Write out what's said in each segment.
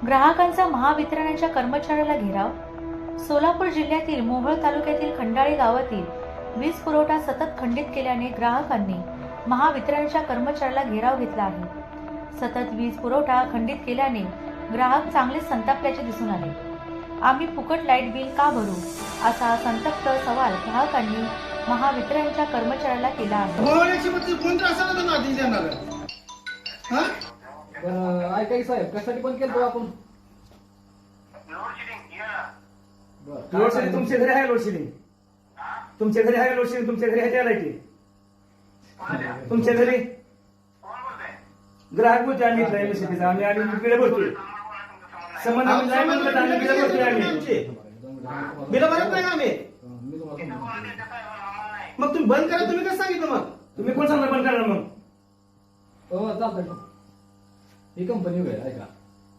ग्राहकांचा महावितरणच्या कर्मचाऱ्याला घेराव. सोलापूर जिल्ह्यातील मोहोळ तालुक्यातील खंडाळी गावातील वीज पुरवठा सतत खंडित केल्याने ग्राहकांनी महावितरणच्या कर्मचाऱ्याला घेराव घेतला आहे. सतत वीज पुरवठा खंडित केल्याने ग्राहक चांगले संतापल्याचे दिसून आले. आम्ही फुकट लाईट बिल का भरू, असा संतप्त सवाल ग्राहकांनी महावितरणच्या कर्मचाऱ्याला केला आहे. ऐका साहेब, कशासाठी बंद केलं आपण? लोडशेडिंग तुमच्या घरी आहे. लोडशेडिंग तुमच्या घरी आहे. लोडशेडिंग तुमच्या घरी आहे. लाईटी तुमच्या घरी ग्राहक बोलतो आम्ही आम्ही बिल भरतोय. संबंध आम्ही बिल भरतोय. आम्ही बिल भरत नाही आम्ही. मग तुम्ही बंद करा. तुम्ही कसं सांगितलं? मग तुम्ही कोण सांगणार बंद करणार? मग हो चालतंय. ही कंपनी वेळ ऐका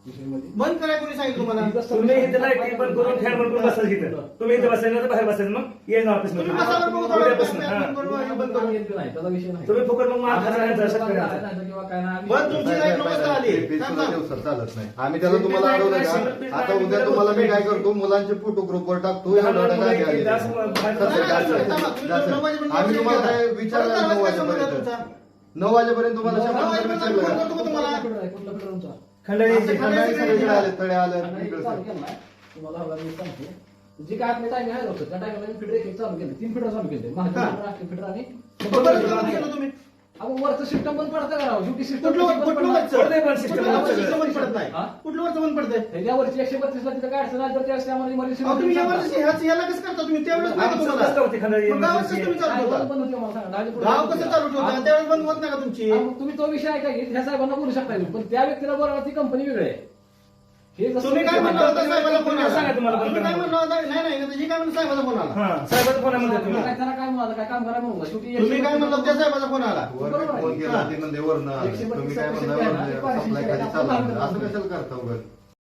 बंद करायला कोणी सांगितलं तुम्हाला? तुम्ही इथे लाईट बंद करून फॅन बंद करून बसायचं इथं. तुम्ही इथे बसायचं तर बाहेर बसायचं. मग येईन ऑफिस मध्ये तुम्ही बसा बरं बघू थोडं. बंद करू. त्याचा विषय नाही. तुम्ही फुकट मग किंवा काय नाही. बंद तुमची लाईट नव्हतं आली. चालत नाही. आम्ही त्याला तुम्हाला अडवलं का? आता उद्या तुम्हाला मी काय करतो, मुलांचे फोटो ग्रुपवर टाकतो. आम्ही तुम्हाला काय विचारलं? 9 वाजेपर्यंत 9 वाजेपर्यंत तुम्हाला 100 तुमचा खंडाळी आले तळे आलं. तुम्हाला हवा मी सांगतो. जे काय आपल्या टायमिंग आहे होतं त्या टायमिंगला मी फिटर एक चालू केले. 3 फिटर चालू केले. महाराष्ट्र फिटर आणि तुम्ही आपण वरचं सिस्टम बंद पडतं का? ड्युटी सिस्टम कुठलं वरचं बंद सिस्टम पडत नाही. कुठलं वरचं बंद पडतंय? त्यावरची 132 ला तिथं काय अडचण आली तर त्या वेळेस आम्हाला emergency तुम्ही मध्ये याला कसं करता? तुम्ही त्यावेळेस नाही का तुम्हाला? खंडाळी मग गावात कसं तुम्ही चालू काय ठेवता? बंद होते मला सांगा. डायरेक्ट गाव कसं चालू ठेवता? त्यावेळेस बंद होत नाही का तुमची? मग तुम्ही तो विषय ऐका की ह्या साहेबांना बोलू शकता तुम्ही. पण त्या व्यक्तीला बरोबर ती कंपनी वेगळी आहे. हे जसं तुम्ही काय म्हणलं होतं? साहेबाला फोन आला. सांगा तुम्हाला तुम्ही काय म्हणलं होतं? नाही नाही, ही काय म्हणलं? साहेबाचा फोन आला. साहेबांचा फोन आहे तुम्ही काय त्याला काय म्हणाला? काय काम करा म्हणून शेवटी तुम्ही काय म्हणलं? त्या साहेबाचा फोन आला. फोन केला ते म्हणजे वरनं आलं. तुम्ही काय म्हणता? सप्लाय खाली चालू असं कशाला करता उगाच?